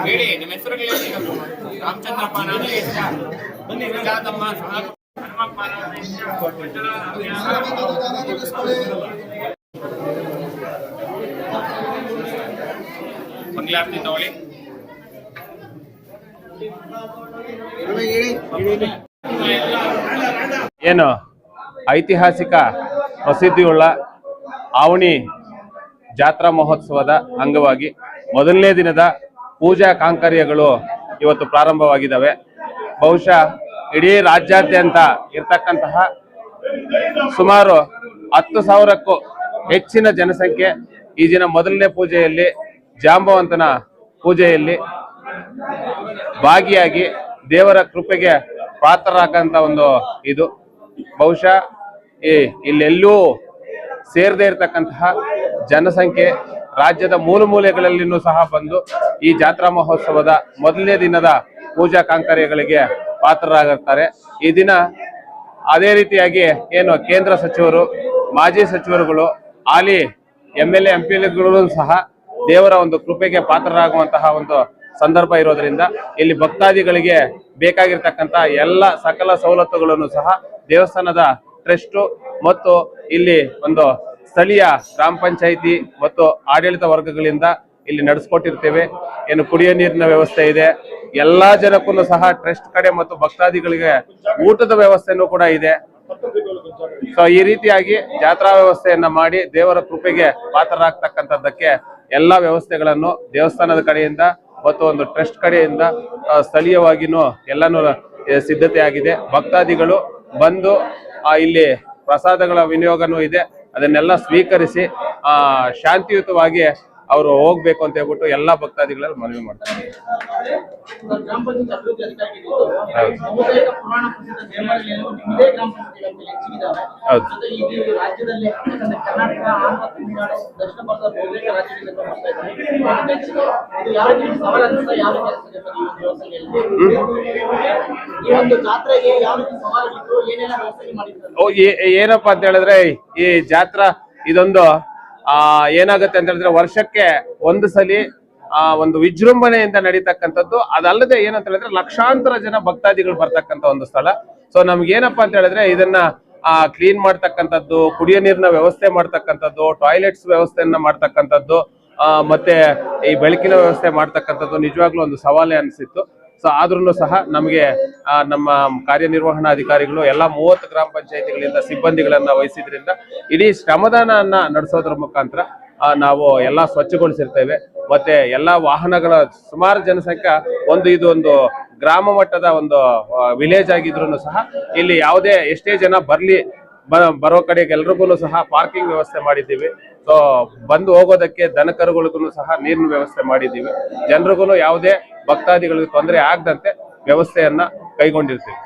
ಹೇಳಿ ನಿಮ್ಮ ಹೆಸರು ರಾಮಚಂದ್ರಪ್ಪ ಮಂಗಳಾರತಿ ತಗೊಳ್ಳಿ. ಏನು ಐತಿಹಾಸಿಕ ಪ್ರಸಿದ್ಧಿಯುಳ್ಳ ಆವಣಿ ಜಾತ್ರಾ ಮಹೋತ್ಸವದ ಅಂಗವಾಗಿ ಮೊದಲನೇ ದಿನದ ಪೂಜಾ ಕಾಂಕರ್ಯಗಳು ಇವತ್ತು ಪ್ರಾರಂಭವಾಗಿದ್ದಾವೆ. ಬಹುಶಃ ಇಡೀ ರಾಜ್ಯಾದ್ಯಂತ ಇರ್ತಕ್ಕಂತಹ ಸುಮಾರು 10,000ಕ್ಕೂ ಹೆಚ್ಚಿನ ಜನಸಂಖ್ಯೆ ಈ ದಿನ ಮೊದಲನೇ ಪೂಜೆಯಲ್ಲಿ ಜಾಂಬವಂತನ ಪೂಜೆಯಲ್ಲಿ ಭಾಗಿಯಾಗಿ ದೇವರ ಕೃಪೆಗೆ ಪಾತ್ರರಾಗಂತ ಒಂದು ಇದು. ಬಹುಶಃ ಇಲ್ಲೆಲ್ಲೂ ಸೇರದೇ ಇರತಕ್ಕಂತಹ ಜನಸಂಖ್ಯೆ ರಾಜ್ಯದ ಮೂಲ ಮೂಲೆಗಳಲ್ಲಿನೂ ಸಹ ಬಂದು ಈ ಜಾತ್ರಾ ಮಹೋತ್ಸವದ ಮೊದಲನೇ ದಿನದ ಪೂಜಾ ಕಾಂಕರ್ಯಗಳಿಗೆ ಪಾತ್ರರಾಗುತ್ತಾರೆ. ಈ ದಿನ ಅದೇ ರೀತಿಯಾಗಿ ಏನು ಕೇಂದ್ರ ಸಚಿವರು, ಮಾಜಿ ಸಚಿವರುಗಳು, ಹಾಲಿ MLA MP ಗಳು ಸಹ ದೇವರ ಒಂದು ಕೃಪೆಗೆ ಪಾತ್ರರಾಗುವಂತಹ ಒಂದು ಸಂದರ್ಭ ಇರೋದ್ರಿಂದ ಇಲ್ಲಿ ಭಕ್ತಾದಿಗಳಿಗೆ ಬೇಕಾಗಿರ್ತಕ್ಕಂಥ ಎಲ್ಲ ಸಕಲ ಸವಲತ್ತುಗಳನ್ನು ಸಹ ದೇವಸ್ಥಾನದ ಟ್ರಸ್ಟ್ ಮತ್ತು ಇಲ್ಲಿ ಒಂದು ಸ್ಥಳೀಯ ಗ್ರಾಮ ಪಂಚಾಯಿತಿ ಮತ್ತು ಆಡಳಿತ ವರ್ಗಗಳಿಂದ ಇಲ್ಲಿ ನಡೆಸ್ಕೊಟ್ಟಿರ್ತೇವೆ. ಏನು ಕುಡಿಯೋ ನೀರಿನ ವ್ಯವಸ್ಥೆ ಇದೆ, ಎಲ್ಲಾ ಜನಕ್ಕೂ ಸಹ ಟ್ರಸ್ಟ್ ಕಡೆ ಮತ್ತು ಭಕ್ತಾದಿಗಳಿಗೆ ಊಟದ ವ್ಯವಸ್ಥೆನೂ ಕೂಡ ಇದೆ. ಸೊ ಈ ರೀತಿಯಾಗಿ ಜಾತ್ರಾ ವ್ಯವಸ್ಥೆಯನ್ನ ಮಾಡಿ ದೇವರ ಕೃಪೆಗೆ ಪಾತ್ರರಾಗ್ತಕ್ಕಂಥದ್ದಕ್ಕೆ ಎಲ್ಲಾ ವ್ಯವಸ್ಥೆಗಳನ್ನು ದೇವಸ್ಥಾನದ ಕಡೆಯಿಂದ ಮತ್ತು ಒಂದು ಟ್ರಸ್ಟ್ ಕಡೆಯಿಂದ ಸ್ಥಳೀಯವಾಗಿನೂ ಎಲ್ಲಾನು ಸಿದ್ಧತೆ ಆಗಿದೆ. ಭಕ್ತಾದಿಗಳು ಬಂದು ಇಲ್ಲಿ ಪ್ರಸಾದಗಳ ವಿನಿಯೋಗನೂ ಇದೆ, ಅದನ್ನೆಲ್ಲ ಸ್ವೀಕರಿಸಿ ಶಾಂತಿಯುತವಾಗಿ ಅವರು ಹೋಗ್ಬೇಕು ಅಂತ ಹೇಳ್ಬಿಟ್ಟು ಎಲ್ಲಾ ಭಕ್ತಾದಿಗಳಲ್ಲಿ ಮನವಿ ಮಾಡ್ತಾರೆ. ಏನಪ್ಪಾ ಅಂತ ಹೇಳಿದ್ರೆ ಈ ಜಾತ್ರಾ ಇದೊಂದು ಏನಾಗುತ್ತೆ ಅಂತ ಹೇಳಿದ್ರೆ ವರ್ಷಕ್ಕೆ ಒಂದು ಸಲಿ ಒಂದು ವಿಜೃಂಭಣೆಯಿಂದ ನಡೀತಕ್ಕಂಥದ್ದು. ಅದಲ್ಲದೆ ಏನಂತ ಹೇಳಿದ್ರೆ ಲಕ್ಷಾಂತರ ಜನ ಭಕ್ತಾದಿಗಳು ಬರ್ತಕ್ಕಂಥ ಒಂದು ಸ್ಥಳ. ಸೊ ನಮ್ಗೆ ಏನಪ್ಪಾ ಅಂತ ಹೇಳಿದ್ರೆ ಇದನ್ನ ಕ್ಲೀನ್ ಮಾಡ್ತಕ್ಕಂಥದ್ದು, ಕುಡಿಯೋ ನೀರಿನ ವ್ಯವಸ್ಥೆ ಮಾಡ್ತಕ್ಕಂಥದ್ದು, ಟಾಯ್ಲೆಟ್ಸ್ ವ್ಯವಸ್ಥೆಯನ್ನ ಮಾಡ್ತಕ್ಕಂಥದ್ದು, ಮತ್ತೆ ಈ ಬೆಳಕಿನ ವ್ಯವಸ್ಥೆ ಮಾಡ್ತಕ್ಕಂಥದ್ದು ನಿಜವಾಗ್ಲೂ ಒಂದು ಸವಾಲೇ ಅನಿಸಿತ್ತು. ಸೊ ಆದ್ರೂ ಸಹ ನಮಗೆ ನಮ್ಮ ಕಾರ್ಯನಿರ್ವಹಣಾಧಿಕಾರಿಗಳು ಎಲ್ಲ 30 ಗ್ರಾಮ ಪಂಚಾಯತಿಗಳಿಂದ ಸಿಬ್ಬಂದಿಗಳನ್ನ ವಹಿಸಿದ್ರಿಂದ ಇಡೀ ಶ್ರಮದಾನವನ್ನ ನಡೆಸೋದ್ರ ಮುಖಾಂತರ ನಾವು ಎಲ್ಲ ಸ್ವಚ್ಛಗೊಳಿಸಿರ್ತೇವೆ. ಮತ್ತೆ ಎಲ್ಲಾ ವಾಹನಗಳ ಸುಮಾರು ಜನಸಂಖ್ಯೆ ಇದೊಂದು ಗ್ರಾಮ ಮಟ್ಟದ ಒಂದು ವಿಲೇಜ್ ಆಗಿದ್ರು ಸಹ ಇಲ್ಲಿ ಯಾವುದೇ ಎಷ್ಟೇ ಜನ ಬರೋ ಕಡೆಗೆ ಎಲ್ರಿಗೂ ಸಹ ಪಾರ್ಕಿಂಗ್ ವ್ಯವಸ್ಥೆ ಮಾಡಿದ್ದೀವಿ. ಸೊ ಬಂದು ಹೋಗೋದಕ್ಕೆ ದನಕರುಗಳಿಗೂ ಸಹ ನೀರಿನ ವ್ಯವಸ್ಥೆ ಮಾಡಿದ್ದೀವಿ. ಜನರಿಗೂ ಯಾವುದೇ ಭಕ್ತಾದಿಗಳಿಗೆ ತೊಂದರೆ ಆಗದಂತೆ ವ್ಯವಸ್ಥೆಯನ್ನ ಕೈಗೊಂಡಿರ್ತೀವಿ.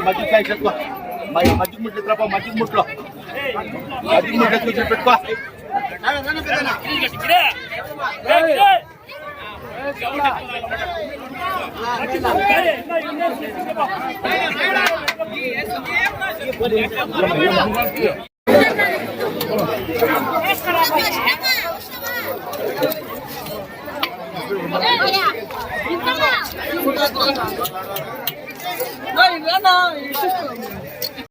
మజ్జిగ చెప్పుకో మజ్జిగ ముట్లిద్రప్ప మజ్జిగ ముట్లో మజ్జిగ ముట్ల కూర్చొని పెట్టుకో